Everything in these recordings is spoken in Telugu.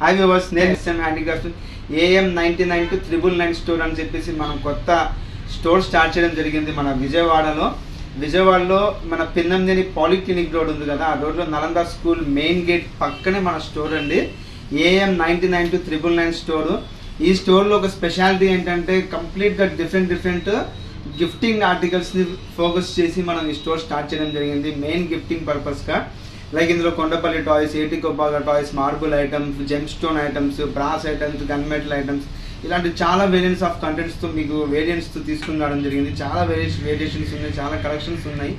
హాయ్ వ్యూవర్స్, నేను SM handicrafts AM 99 to 999 store అని చెప్పేసి మనం కొత్త స్టోర్ స్టార్ట్ చేయడం జరిగింది మన విజయవాడలో మన పిన్నందేని పాలిక్లినిక్ రోడ్ ఉంది కదా, ఆ రోడ్లో నలంద స్కూల్ మెయిన్ గేట్ పక్కనే మన స్టోర్ అండి. AM 99 to 999 store. ఈ స్టోర్లో ఒక స్పెషాలిటీ ఏంటంటే కంప్లీట్గా డిఫరెంట్ గిఫ్టింగ్ ఆర్టికల్స్ని ఫోకస్ చేసి మనం ఈ స్టోర్ స్టార్ట్ చేయడం జరిగింది మెయిన్ గిఫ్టింగ్ పర్పస్గా. లైక్ ఇందులో Kondapalli toys, Etikoppaka toys, marble items, gem stone items, brass items, gun metal items, ఇలాంటి చాలా వేరియంట్స్ ఆఫ్ కంటెంట్స్తో మీకు వేరియంట్స్తో తీసుకుని రావడం జరిగింది. చాలా వేరియేషన్స్ ఉన్నాయి, చాలా కలెక్షన్స్ ఉన్నాయి.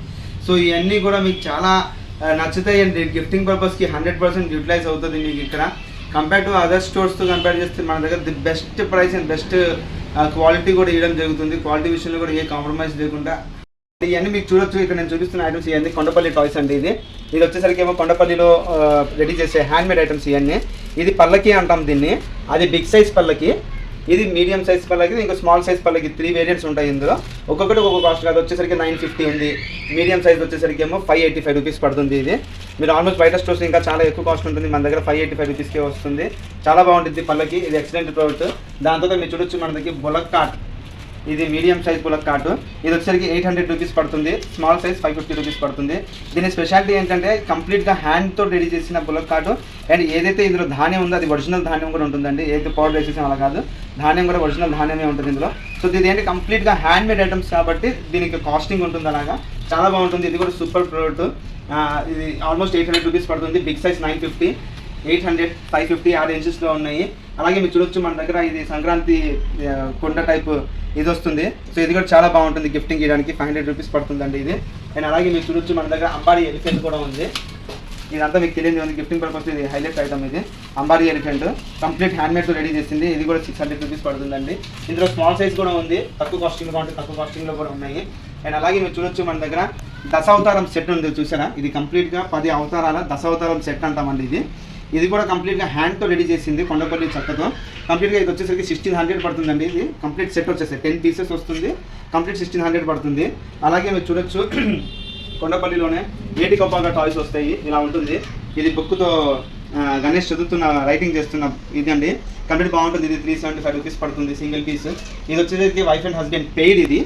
సో ఇవన్నీ కూడా మీకు చాలా నచ్చుతాయి అండి. గిఫ్టింగ్ పర్పస్కి 100% యూటిలైజ్ అవుతుంది మీకు ఇక్కడ. కంపేర్ టు అదర్ స్టోర్స్తో కంపేర్ చేస్తే మన దగ్గర the best price and best quality కూడా ఇవ్వడం జరుగుతుంది. క్వాలిటీ విషయంలో కూడా ఏ కాంప్రమైజ్ లేకుండా ఇవన్నీ మీకు చూడొచ్చు. ఇక్కడ నేను చూపిస్తున్న ఐటమ్స్ ఇవన్నీ కొండపల్లి టాయ్స్ అండి. ఇది వచ్చేసరికి ఏమో కొండపల్లిలో రెడీ చేసే హ్యాండ్మేడ్ ఐటమ్స్ ఇవన్నీ. ఇది పల్లకి అంటాం దీన్ని. అది బిగ్ సైజ్ పల్లకి, ఇది మీడియం సైజ్ పల్లకి, ఇంకో స్మాల్ సైజ్ పల్లకి. 3 వేరియంట్స్ ఉంటాయి ఇందులో. ఒక్కొక్కటి ఒక్కొక్క కాస్ట్. అది వచ్చేసరికి 950 ఉంది. మీడియం సైజ్ వచ్చేసరికి ఏమో 585 రూపీస్ పడుతుంది. ఇది మీరు ఆల్మోస్ట్ బయట స్టోర్స్ ఇంకా చాలా ఎక్కువ కాస్ట్ ఉంటుంది, మన దగ్గర 585 రూపీస్కే వస్తుంది. చాలా బాగుంటుంది పల్లకి. ఇది ఎక్సలెంట్ ప్రోడక్ట్. దాంతో మీరు చూడొచ్చు మన దగ్గర బులక్ కార్ట్. ఇది మీడియం సైజ్ బులక్ కార్టు. ఇది వచ్చేసరికి 800 రూపీస్ పడుతుంది. స్మాల్ సైజ్ 550 రూపీస్ పడుతుంది. దీని స్పెషాలిటీ ఏంటంటే కంప్లీట్గా హ్యాండ్తో రెడీ చేసిన బులక్ కార్టు. అండ్ ఏదైతే ఇందులో ధాన్యం ఉందో అది ఒరిజినల్ ధాన్యం కూడా ఉంటుందండి. ఏదైతే పౌడర్ వేసేసాం అలా కాదు, ధాన్యం కూడా ఒరిజినల్ ధాన్యమే ఉంటుంది ఇందులో. సో ఇది ఏంటి కంప్లీట్గా హ్యాండ్మేడ్ ఐటమ్స్ కాబట్టి దీనికి కాస్టింగ్ ఉంటుంది అలాగా. చాలా బాగుంటుంది. ఇది కూడా సూపర్ ప్రోడక్ట్. ఇది ఆల్మోస్ట్ 800 రూపీస్ పడుతుంది. బిగ్ సైజ్ 950, 800, 550 ఆ రేంజెస్లో ఉన్నాయి. అలాగే మీరు చూడొచ్చు మన దగ్గర ఇది సంక్రాంతి కొండ టైప్ ఇది వస్తుంది. సో ఇది కూడా చాలా బాగుంటుంది గిఫ్టింగ్ ఇవ్వడానికి. 500 రూపీస్ పడుతుందండి ఇది. అండ్ అలాగే మీరు చూడొచ్చు మన దగ్గర అంబారీ ఎలిఫెంట్ కూడా ఉంది. ఇదంతా మీకు తెలియదు ఉంది గిఫ్టింగ్ పర్పస్. ఇది హైలైట్ ఐటమ్. ఇది అంబారీ ఎలిఫెంట్ కంప్లీట్ హ్యాండ్మేడ్తో రెడీ చేసింది. ఇది కూడా 600 రూపీస్ పడుతుందండి. ఇందులో స్మాల్ సైజ్ కూడా ఉంది. తక్కువ కాస్టింగ్లో ఉంటే తక్కువ కాస్టింగ్లో కూడా ఉన్నాయి. అండ్ అలాగే మీరు చూడొచ్చు మన దగ్గర దశావతారం సెట్ ఉంది చూసారా. ఇది కంప్లీట్గా 10 అవతారాల దశావతారం సెట్ అంటామండి. ఇది కూడా కంప్లీట్గా హ్యాండ్తో రెడీ చేసింది కొండపల్లి చెక్కతో. కంప్లీట్గా ఇది వచ్చేసరికి 1600 పడుతుందండి. ఇది కంప్లీట్ సెట్ వచ్చేసరికి 10 పీసెస్ వస్తుంది. కంప్లీట్ 1600 పడుతుంది. అలాగే మీరు చూడొచ్చు కొండపల్లిలోనే ఏటి కొబ్బాగా టాయ్స్ వస్తాయి. ఇలా ఉంటుంది. ఇది బుక్తో గణేష్ చదువుతున్న రైటింగ్ చేస్తున్న ఇది అండి. కంప్లీట్ బాగుంటుంది. ఇది 375 రూపీస్ పడుతుంది సింగిల్ పీస్. ఇది వచ్చేసరికి వైఫ్ అండ్ హస్బెండ్ పెయిడ్. ఇది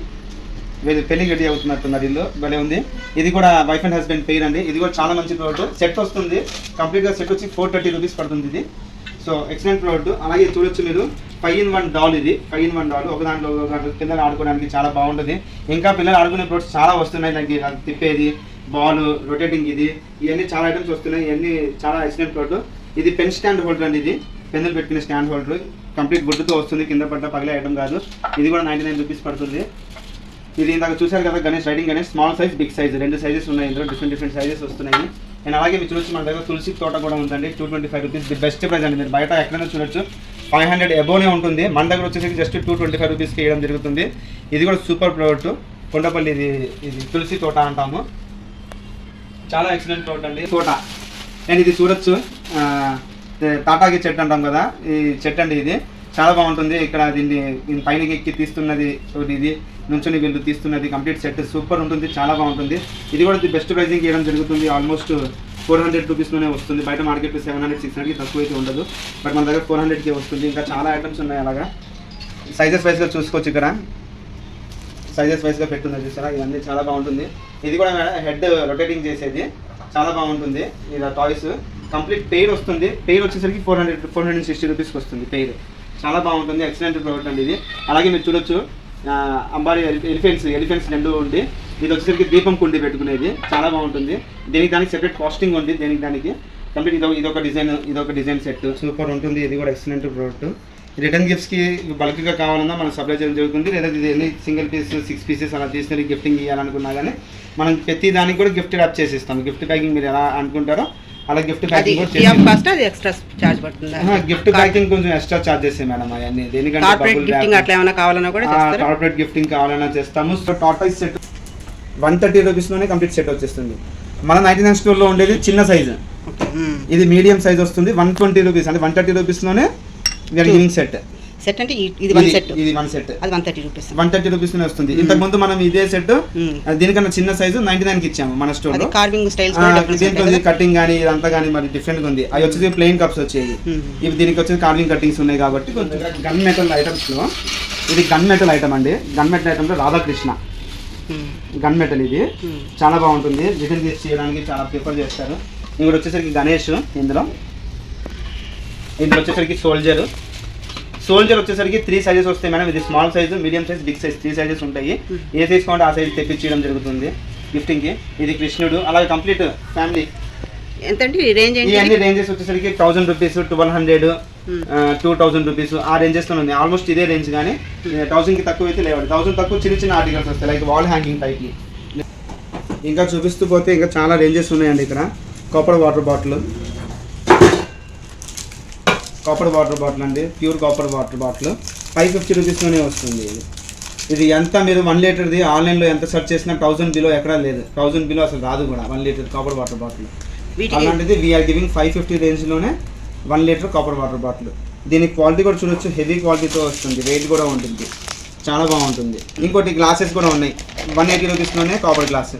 పెళ్లి రెడీ అవుతున్నట్టున్నారు ఇల్లు. భలే ఉంది. ఇది కూడా వైఫ్ అండ్ హస్బెండ్ పెయిర్ అండి. ఇది కూడా చాలా మంచి ప్రోడక్ట్. సెట్ వస్తుంది. కంప్లీట్గా సెట్ వచ్చి 430 రూపీస్ పడుతుంది ఇది. So excellent product. అలాగే చూడొచ్చు మీరు 5-in-1 డాల్. ఇది 5-in-1 డాల్. ఒక దాంట్లో పిల్లలు ఆడుకోవడానికి చాలా బాగుంటుంది. ఇంకా పిల్లలు ఆడుకునే ప్రోడక్ట్స్ చాలా వస్తున్నాయి. నాకు తిప్పేది, బాల్, రొటేటింగ్, ఇవన్నీ చాలా ఐటమ్స్ వస్తున్నాయి. ఇవన్నీ చాలా ఎక్సలెంట్ ప్రోడక్ట్. ఇది పెన్ స్టాండ్ హోల్డర్ అండి. ఇది పెన్నులు పెట్టుకునే స్టాండ్ హోల్డర్. కంప్లీట్ గుడ్డుతో వస్తుంది. కింద పడ్డ పగిలే ఐటమ్ కాదు. ఇది కూడా 99 రూపీస్ పడుతుంది. ఇది ఇందాక చూశారు కదా Ganesh riding Ganesh. Small size, big size 2 sizes ఉన్నాయి ఇందులో. డిఫరెంట్ సైజెస్ వస్తున్నాయి. అండ్ అలాగే మీరు చూడొచ్చు మన దగ్గర తులసి తోట కూడా ఉందండి. 225 రూపీస్. ది బెస్ట్ ప్రైస్ అండి. మీరు బయట ఎక్కడైనా చూడొచ్చు 500 అబోనే ఉంటుంది. మన దగ్గర వచ్చేసరికి జస్ట్ 225 రూపీస్కి వేయడం జరుగుతుంది. ఇది కూడా సూపర్ ప్రోడక్ట్. కొండపల్లి ఇది తులసి తోట అంటాము. చాలా ఎక్సలెంట్ ప్రోడక్ట్ అండి తోట. అండ్ ఇది చూడొచ్చు తాటాకి చెట్టు అంటాం కదా, ఈ చెట్టు అండి. ఇది చాలా బాగుంటుంది. ఇక్కడ దీన్ని పైన ఎక్కి తీస్తున్నది, ఇది నుంచుని వీళ్ళు తీస్తున్నది. కంప్లీట్ సెట్ సూపర్ ఉంటుంది. చాలా బాగుంటుంది. ఇది కూడా బెస్ట్ ప్రైజింగ్ ఇవ్వడం జరుగుతుంది. ఆల్మోస్ట్ 400 రూపీస్లోనే వస్తుంది. బయట మార్కెట్లో 700, 600 తక్కువ అయితే ఉండదు. బట్ మన దగ్గర 400కే వస్తుంది. ఇంకా చాలా ఐటమ్స్ ఉన్నాయి. అలాగా సైజెస్ వైజ్గా చూసుకోవచ్చు. ఇక్కడ సైజెస్ వైజ్గా పెట్టున్నది చూసారా. ఇవన్నీ చాలా బాగుంటుంది. ఇది కూడా హెడ్ రొటేటింగ్ చేసేది చాలా బాగుంటుంది. ఇలా టాయ్స్ కంప్లీట్ పెయిర్ వస్తుంది. పెయిర్ వచ్చేసరికి 460 రూపీస్కి వస్తుంది పెయిర్. చాలా బాగుంటుంది. ఎక్సలెంట్ ప్రోడక్ట్ అండి ఇది. అలాగే మీరు చూడొచ్చు అంబారీ ఎలిఫెంట్స్ 2 ఉంది. ఇది వచ్చేసరికి దీపం కుండి పెట్టుకునేది. చాలా బాగుంటుంది. దానికి సెపరేట్ కాస్టింగ్ ఉంది. దానికి కంప్లీట్ ఇదొక డిజైన్ సెట్ సూపర్ ఉంటుంది. ఇది కూడా ఎక్సలెంట్ ప్రోడక్ట్. రిటర్న్ గిఫ్ట్స్కి బల్క్గా కావాలన్నా మనం సప్లై చేయడం జరుగుతుంది. లేదా ఇది ఎన్ని సింగిల్ పీస్ 6 పీసెస్ అలా తీసుకుని గిఫ్టింగ్ ఇవ్వాలనుకున్నా కానీ మనం ప్రతి దానికి కూడా గిఫ్ట్ ర్యాప్ చేసిస్తాం. గిఫ్ట్ ప్యాకింగ్ మీరు ఎలా అనుకుంటారో అలా గిఫ్ట్ ప్యాకింగ్ కూడా గిఫ్ట్ ప్యాకింగ్ కొంచెం ఎక్స్ట్రా చార్జ్ చేస్తాయి మేడం. అవన్నీ దేనికంటే కార్పొరేట్ గిఫ్టింగ్ కావాలన్నా చేస్తాము. సో టాటాయిస్ సెట్ 130 రూపీస్లోనే కంప్లీట్ సెట్ వచ్చేస్తుంది. మన 99 స్టోర్లో ఉండేది చిన్న సైజు. ఇది మీడియం సైజ్ వస్తుంది. 120 రూపీస్ అంటే 130 రూపీస్లోనే గివింగ్ సెట్. సెట్ అంటే ఇది వన్ సెట్, ఇది వన్ సెట్, అది 130 రూపీస్. 130 రూపీస్ వస్తుంది. ఇంతకు ముందు మనం ఇదే సెట్ దీనికన్నా చిన్న సైజు 99 కి ఇచ్చాము మన స్టోర్ లో. కార్వింగ్ స్టైల్స్ కటింగ్ గానీ ఇదంతా గానీ మరి డిఫరెంట్ గా ఉంది. అవి వచ్చేసి ప్లెయిన్ కప్స్ వచ్చేవి, ఇవి దీనికి వచ్చేసి కార్వింగ్ కటింగ్స్ ఉన్నాయి కాబట్టి కొంచెం గన్ మెటల్ ఐటమ్స్ లో ఇది గన్ మెటల్ ఐటమ్ అండి. గన్ మెటల్ ఐటమ్ లో రాధాకృష్ణ గన్ మెటల్, ఇది చాలా బాగుంటుంది. డిజైన్ చేసి చేయడానికి చాలా ప్రిఫర్ చేస్తారు. ఇంకోటి వచ్చేసరికి గణేష్, ఇందులో వచ్చేసరికి సోల్జర్ వచ్చేసరికి 3 సైజెస్ వస్తాయి మేడం. ఇది small size, medium size, big size 3 sizes ఉంటాయి. ఏ సైజ్ కావాలంటే ఆ సైజ్ తెప్పించడం జరుగుతుంది గిఫ్టింగ్కి. ఇది కృష్ణుడు, అలాగే కంప్లీట్ ఫ్యామిలీ. ఎంతండి రేంజ్? ఇవన్నీ రేంజెస్ వచ్చేసరికి 1000 రూపీస్, 1200, 2000 రూపీస్ ఆ రేంజెస్లో ఉంది. ఆల్మోస్ట్ ఇదే రేంజ్, కానీ 1000కి తక్కువ అయితే లేవు. 1000 తక్కువ చిన్న చిన్న ఆర్టికల్స్ వస్తాయి, లైక్ వాల్ హ్యాంగింగ్ టైప్కి. ఇంకా చూపిస్తూ పోతే ఇంకా చాలా రేంజెస్ ఉన్నాయండి. ఇక్కడ కాపర్ వాటర్ బాటిల్ అండి, ప్యూర్ కాపర్ వాటర్ బాటిల్ 550 రూపీస్లోనే వస్తుంది. ఇది ఎంత మీరు 1 లీటర్ది ఆన్లైన్లో ఎంత సెర్చ్ చేసినా 1000 బిలో ఎక్కడా లేదు. 1000 బిలో అసలు రాదు కూడా 1 లీటర్ కాపర్ వాటర్ బాటిల్. అలాంటిది వీఆర్ గివింగ్ 550 రేంజ్లోనే 1 లీటర్ కాపర్ వాటర్ బాటిల్. దీని క్వాలిటీ కూడా చూడొచ్చు, హెవీ క్వాలిటీతో వస్తుంది, వెయిట్ కూడా ఉంటుంది, చాలా బాగుంటుంది. ఇంకోటి గ్లాసెస్ కూడా ఉన్నాయి 180 రూపీస్లోనే కాపర్ గ్లాస్.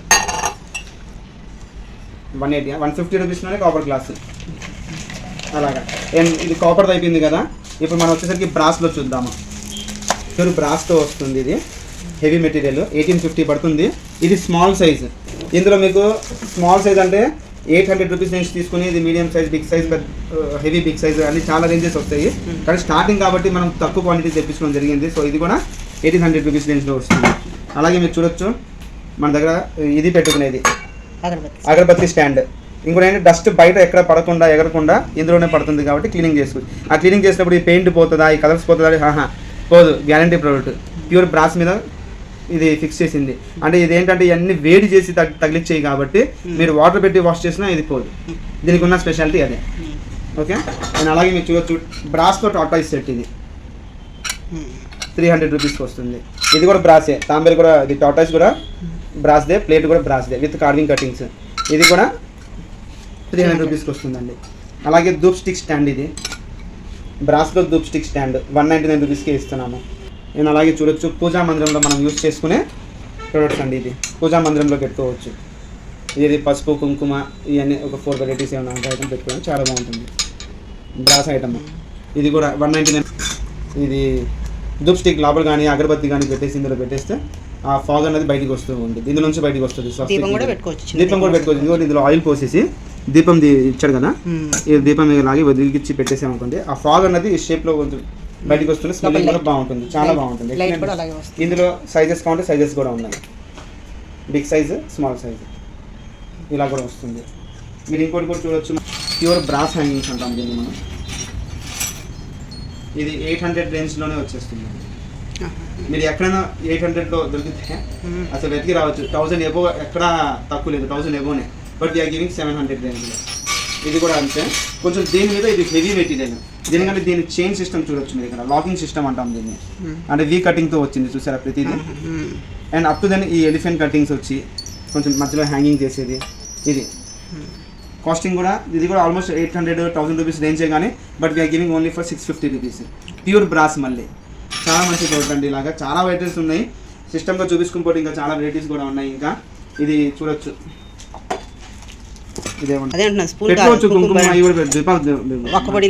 150 రూపీస్లోనే కాపర్ గ్లాస్. అలాగా ఇది కాపర్ అయిపోయింది కదా. ఇప్పుడు మనం వచ్చేసరికి బ్రాస్లో చూద్దాము. ప్యూర్ బ్రాస్తో వస్తుంది. ఇది హెవీ మెటీరియల్ 1850 పడుతుంది. ఇది స్మాల్ సైజ్. ఇందులో మీకు స్మాల్ సైజ్ అంటే 800 రూపీస్ నుంచి తీసుకుని ఇది medium size, big size, heavy big size అన్ని చాలా రేంజెస్ వస్తాయి. కానీ స్టార్టింగ్ కాబట్టి మనం తక్కువ క్వాంటిటీ తెప్పించడం జరిగింది. సో ఇది కూడా 1800 రూపీస్ రేంజ్లో వస్తుంది. అలాగే మీరు చూడొచ్చు మన దగ్గర ఇది పెట్టుకునేది అగరబత్తి స్టాండ్. ఇంకోటి ఏంటంటే డస్ట్ బయట ఎక్కడ పడకుండా ఎగరకుండా ఇందులోనే పడుతుంది కాబట్టి క్లీనింగ్ చేసుకోవచ్చు. ఆ క్లీనింగ్ చేసినప్పుడు ఈ పెయింట్ పోతుందా, ఈ కలర్స్ పోతుందా, పోదు, గ్యారంటీ ప్రోడక్ట్. ప్యూర్ బ్రాస్ మీద ఇది ఫిక్స్ చేసింది. అంటే ఇది ఏంటంటే ఇవన్నీ వేడి చేసి తగిలిచ్చేయి కాబట్టి మీరు వాటర్ పెట్టి వాష్ చేసినా ఇది పోదు. దీనికి ఉన్న స్పెషాలిటీ అదే. ఓకే, అండ్ అలాగే మీరు చూడొచ్చు బ్రాస్తో టాటాయిస్ సెట్. ఇది 300 రూపీస్కి వస్తుంది. ఇది కూడా బ్రాసే, తాంబేలు కూడా, ఇది టాటాయిస్ కూడా బ్రాస్దే, ప్లేట్ కూడా బ్రాస్దే విత్ కార్వింగ్ కటింగ్స్. ఇది కూడా 300 రూపీస్కి వస్తుందండి. అలాగే ధూప్ స్టిక్ స్టాండ్, ఇది బ్రాస్లో ధూప్ స్టిక్ స్టాండ్ 199 రూపీస్కి ఇస్తున్నాము. నేను అలాగే చూడొచ్చు పూజా మందిరంలో మనం యూజ్ చేసుకునే ప్రొడక్ట్స్ అండి. ఇది పూజా మందిరంలో పెట్టుకోవచ్చు. ఇది పసుపు, కుంకుమ ఇవన్నీ ఒక 4 వెరైటీస్ ఏమైనా ఐటమ్ పెట్టుకోవడం చాలా బాగుంటుంది. బ్రాస్ ఐటమ్ ఇది కూడా 199. ఇది ధూప్ స్టిక్ లోపల కానీ అగరబత్తి కానీ పెట్టేసి ఇందులో పెట్టేస్తే ఆ ఫాగ్ అనేది బయటికి వస్తూ ఉంటుంది, ఇందులో నుంచి బయటికి వస్తుంది. దీపం కూడా పెట్టుకోవచ్చు. ఇందులో ఆయిల్ పోసేసి దీపం ఇచ్చాడు కదా, ఈ దీపం లాగి వదిలిచ్చి పెట్టేసామనుకోండి, ఆ ఫాగ్ అన్నది ఈ షేప్లో కొంచెం బయటకు వస్తుంది. స్మెల్లింగ్ కూడా బాగుంటుంది, చాలా బాగుంటుంది. ఇందులో సైజెస్ కావాలంటే సైజెస్ కూడా ఉన్నాయి, బిగ్ సైజు, స్మాల్ సైజు ఇలా కూడా వస్తుంది. మీరు ఇంకోటి కూడా చూడొచ్చు, ప్యూర్ బ్రాస్ హ్యాంగింగ్స్ అంటాం దీన్ని మనం. ఇది 800 రేంజ్లోనే వచ్చేస్తుంది. మీరు ఎక్కడైనా 800లో దొరికితే అసలు వెతికి రావచ్చు. 1000 ఎబో ఎక్కడ తక్కువ లేదు, 1000 ఎబోనే. బట్ వీఆర్ గివింగ్ 700 రేంజ్లో. ఇది కూడా అంతే. కొంచెం దీని మీద ఇది హెవీ మెటీరియల్. దీనికంటే దీని చైన్ సిస్టమ్ చూడొచ్చు మీరు, ఇక్కడ లాకింగ్ సిస్టమ్ అంటాం దీన్ని. అంటే వీ కటింగ్తో వచ్చింది చూసారా ప్రతిదీ. అండ్ అప్ టు దెన్ ఈ ఎలిఫెంట్ కటింగ్స్ వచ్చి కొంచెం మధ్యలో హ్యాంగింగ్ చేసేది. ఇది కాస్టింగ్ కూడా, ఇది కూడా ఆల్మోస్ట్ 800-1000 రూపీస్ రేంజే కానీ, but we're giving only for 650 rupees. Pure brass మళ్ళీ చాలా మంచి ప్రోడక్ట్ అండి. ఇలాగా చాలా వెరైటీస్ ఉన్నాయి. సిస్టమ్గా చూపించుకుని ఇంకా చాలా వెరైటీస్ కూడా ఉన్నాయి. ఇంకా ఇది చూడొచ్చు, పెట్టుకోవచ్చు. కుంకుమ ఒక్కబడి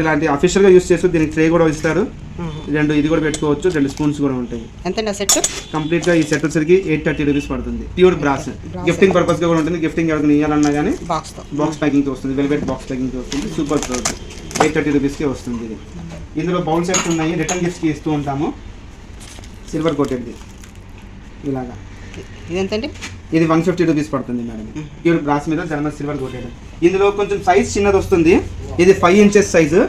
లాంటి అఫీషియల్గా యూస్ చేస్తూ దీనికి ట్రే కూడా ఇస్తారు. 2 ఇది కూడా పెట్టుకోవచ్చు, 2 స్పూన్స్ కూడా ఉంటాయి. ఎంత సెట్? కంప్లీట్గా ఈ సెట్ వచ్చరికి 830 రూపీస్ పడుతుంది. ప్యూర్ బ్రాస్ గిఫ్టింగ్ పర్పస్గా కూడా ఉంటుంది. గిఫ్టింగ్ ఎవరికి ఇవ్వాలన్నా కానీ బాక్స్ ప్యాకింగ్తో వస్తుంది, వెల్వెట్ బాక్స్ ప్యాకింగ్తో వస్తుంది. సూపర్ ప్రోడక్ట్ 830 రూపీస్కే వస్తుంది. ఇది ఇందులో బౌల్ సెట్స్ ఉన్నాయి, రిటర్న్ గిఫ్ట్స్కి ఇస్తూ ఉంటాము. సిల్వర్ కోటెడ్ది ఇలాగా. ఇది 150 రూపీస్ పడుతుంది మేడం. ప్యూర్ బ్రాస్ మీద జర్మన్ సిల్వర్ కోటెడ్. ఇందులో కొంచెం సైజ్ చిన్నది వస్తుంది. ఇది 5 ఇంచెస్ సైజు.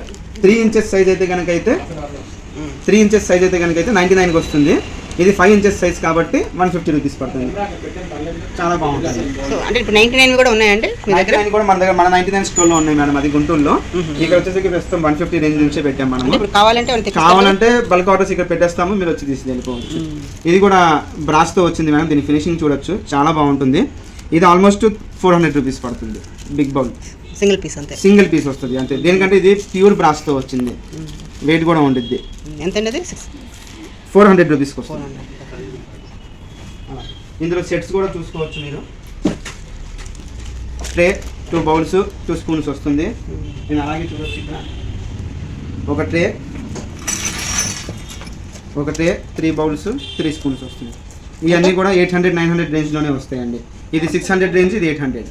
3 ఇంచెస్ సైజ్ అయితే కనుక అయితే 99కి వస్తుంది. ఇది 5 ఇంచెస్ సైజ్ కాబట్టి 150 రూపీస్ పడుతుంది. చాలా బాగుంటుంది. అంటే ఇప్పుడు 99 కూడా ఉన్నాయండి మీ దగ్గర? 99 కూడా మన దగ్గర, మన 99 స్టోర్లో ఉన్నాయి మేడం. అది గుంటూరులో. ఇక్కడ వచ్చేసి ప్రస్తుతం 150 రేంజ్ నుంచే పెట్టాం మనం. కావాలంటే బల్క్ ఆర్డర్స్ ఇక్కడ పెట్టేస్తాము, మీరు వచ్చి తీసి వెళ్ళిపోవచ్చు. ఇది కూడా బ్రాస్తో వచ్చింది మేడం. దీని ఫినిషింగ్ చూడొచ్చు, చాలా బాగుంటుంది. ఇది ఆల్మోస్ట్ 400 రూపీస్ పడుతుంది. బిగ్ బౌల్ సింగిల్ పీస్ అంతే, సింగిల్ పీస్ వస్తుంది అంతే. దేనికంటే ఇది ప్యూర్ బ్రాస్తో వచ్చింది. వెయిట్ కూడా ఉంటుంది. ఎంతండి అది? 400 రూపీస్కి వస్తుంది. 400. ఇందులో సెట్స్ కూడా చూసుకోవచ్చు మీరు. ట్రే 2 బౌల్స్ 2 స్పూన్స్ వస్తుంది. నేను అలాగే చూడొచ్చు ఇక్కడ ఒక ట్రే 3 బౌల్స్ 3 స్పూన్స్ వస్తుంది. ఇవన్నీ కూడా 800-900 రేంజ్లోనే వస్తాయండి. ఇది 600 రేంజ్, ఇది 800.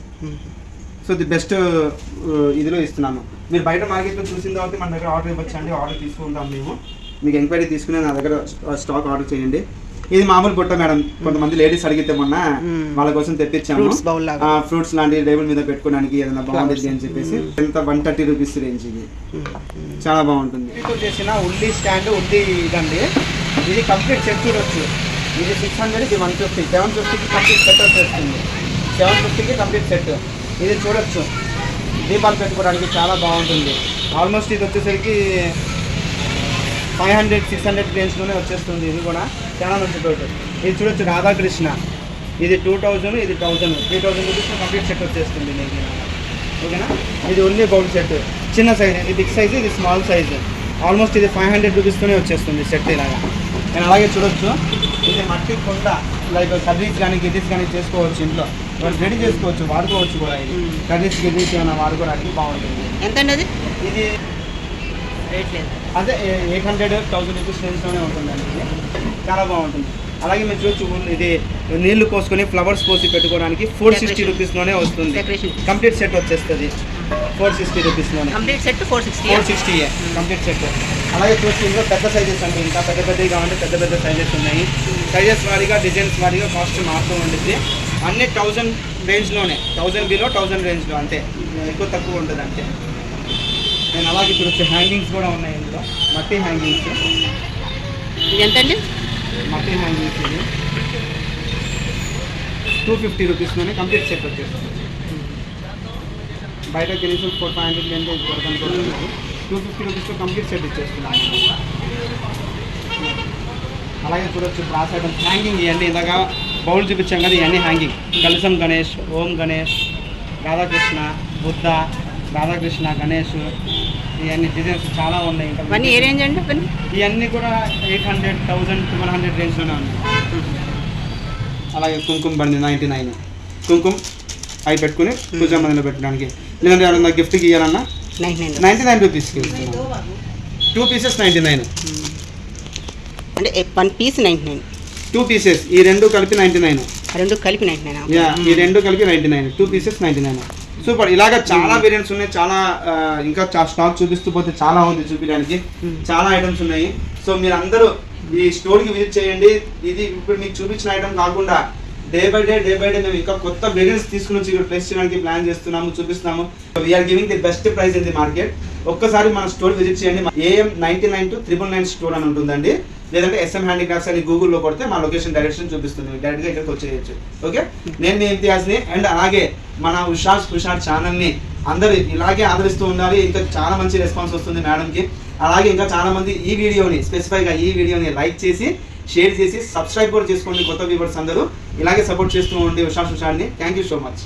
సో ది బెస్ట్ ఇదిలో ఇస్తున్నాము. మీరు బయట మార్కెట్లో చూసిన తర్వాత మన దగ్గర ఆర్డర్ ఇవ్వచ్చండి, ఆర్డర్ తీసుకుంటాం మేము. మీకు ఎంక్వైరీ తీసుకుని నా దగ్గర స్టాక్ ఆర్డర్ చేయండి. ఇది మామూలు బుట్ట మేడం, కొంతమంది లేడీస్ అడిగితే మొన్న వాళ్ళ కోసం తెప్పించాము. ఫ్రూట్స్ లాంటి టేబుల్ మీద పెట్టుకోవడానికి ఏదైనా బాగుంటుంది అని చెప్పేసి. ఎంత 130 రూపీస్ రేంజ్. ఇది చాలా బాగుంటుంది. చేసిన ఉల్లి స్టాండ్, ఉల్లి ఇదండి. ఇది కంప్లీట్ సెట్ చూడొచ్చు. ఇది 600, ఇది 150. 750కి కంప్లీట్ సెట్ వచ్చేస్తుంది. 750కి కంప్లీట్ సెట్. ఇది చూడొచ్చు, దీపాలు పెట్టుకోవడానికి చాలా బాగుంటుంది. ఆల్మోస్ట్ ఇది వచ్చేసరికి 500-600 రేంజ్లోనే వచ్చేస్తుంది. ఇది కూడా చాలా మంచి తోట. ఇది చూడొచ్చు రాధాకృష్ణ. ఇది 2000, ఇది 1000, 3000 రూపీస్ కంప్లీట్ సెట్ వచ్చేస్తుంది మీకు. ఓకేనా. ఇది ఓన్లీ బౌల్ సెట్, చిన్న సైజ్. ఇది బిగ్ సైజ్, ఇది స్మాల్ సైజ్. ఆల్మోస్ట్ ఇది 500 రూపీస్తోనే వచ్చేస్తుంది సెట్ ఇలాగా. నేను అలాగే చూడొచ్చు. ఇది మట్టి కొండ, లైక్ కర్రీస్ కానీ గిడ్రీస్ కానీ చేసుకోవచ్చు ఇంట్లో. వాళ్ళు రెడీ చేసుకోవచ్చు, వాడుకోవచ్చు కూడా. ఇది కర్రీస్ గిడ్రీస్ ఏమైనా వాడుకోవడానికి బాగుంటుంది. ఎంతండి అది? ఇది రేట్ లేదు, అదే 800-1000 రూపీస్ రేంజ్లోనే ఉంటుందండి. ఇది చాలా బాగుంటుంది. అలాగే మీరు చూడొచ్చు, ఇది నీళ్లు పోసుకొని ఫ్లవర్స్ పోసి పెట్టుకోవడానికి 460 రూపీస్లోనే వస్తుంది. కంప్లీట్ సెట్ వచ్చేస్తుంది 460 రూపీస్లోనే. Complete set 460 complete set. అలాగే చూసి ఇందులో పెద్ద సైజెస్ అంటే ఇంకా పెద్ద పెద్దవి కావాలంటే పెద్ద పెద్ద సైజెస్ ఉన్నాయి. సైజెస్ వారీగా, డిజైన్స్ వారీగా కాస్ట్ మారుతూ ఉంటుంది. అన్నీ 1000 రేంజ్లోనే, 1000 బిలో 1000 రేంజ్లో, అంతే. ఎక్కువ తక్కువ ఉంటుంది అంతే. నేను అలాగే చూడొచ్చు, హ్యాంగింగ్స్ కూడా ఉన్నాయి ఇందులో. మట్టి హ్యాంగింగ్స్. ఇది ఎంతండి? మట్టి హ్యాంగింగ్స్ ఇది 250 రూపీస్లోనే కంప్లీట్ సెట్ వచ్చేస్తుంది. బయట కనీసం 400-500 అంటే దొరకనుకోండి. 250 రూపీస్లో కంప్లీట్ సెట్ ఇచ్చేస్తున్నాను. అలాగే చూడొచ్చు బ్రాస్ ఐటమ్స్, హ్యాంగింగ్. ఇవన్నీ ఇందాక బౌల్ చూపించాం కదా, ఇవన్నీ హ్యాంగింగ్. కలసం గణేష్, ఓం గణేష్, రాధాకృష్ణ, బుద్ధ, రాధాకృష్ణ, గణేష్, ఇవన్నీ డిజైన్స్ చాలా ఉన్నాయి. ఇంకా ఇవన్నీ ఏ రేంజ్ అండి? ఇవన్నీ కూడా 800, 1000, 1200 రేంజ్లోనే ఉన్నాయి. అలాగే కుంకుమ బండి 99. కుంకుమ అవి పెట్టుకుని పూజా మందిలో పెట్టడానికి, లేదంటే ఎవరన్నా గిఫ్ట్కి ఇవ్వాలన్నా 99 రూపీస్కి. 2 పీసెస్ 99. అంటే 1 పీస్ 99. 2 పీసెస్, ఈ రెండు కలిపి 99. రెండు కలిపి 99. ఈ రెండు కలిపి 99. 2 పీసెస్ 99. సూపర్. ఇలాగా చాలా వేరియంట్స్ ఉన్నాయి. చాలా ఇంకా స్టాక్ చూపిస్తూ పోతే చాలా ఉంది చూపించడానికి. చాలా ఐటమ్స్ ఉన్నాయి. సో మీరు అందరూ ఈ స్టోర్కి విజిట్ చేయండి. ఇది ఇప్పుడు మీకు చూపించిన ఐటమ్ కాకుండా డే బై డే మేము ఇంకా కొత్త వేరియంట్స్ తీసుకుని వచ్చి ఇక్కడ ప్లేస్ చేయడానికి ప్లాన్ చేస్తున్నాము, చూపిస్తున్నాము. We're giving the best price in the market. ఒక్కసారి మన స్టోర్ విజిట్ చేయండి. AM 99 to 999 స్టోర్ అని ఉంటుందండి. లేదంటే SM హ్యాండీక్రాఫ్ట్స్ అని గూగుల్లో కొడితే మా లొకేషన్ డైరెక్షన్ చూపిస్తుంది. డైరెక్ట్గా ఇక్కడికి వచ్చేయచ్చు. ఓకే. నేను మీ ఇమ్తియాజ్ని. అండ్ అలాగే మన ఉషార్ ఛానల్ని అందరూ ఇలాగే ఆదరిస్తూ ఉండాలి. ఇంకా చాలా మంచి రెస్పాన్స్ వస్తుంది మేడంకి. అలాగే ఇంకా చాలా మంది ఈ వీడియోని లైక్ చేసి, షేర్ చేసి, సబ్స్క్రైబ్ కూడా చేసుకోండి. కొత్త వ్యూవర్స్ అందరూ ఇలాగే సపోర్ట్ చేస్తూ ఉండి ఉషార్ని. Thank you so much.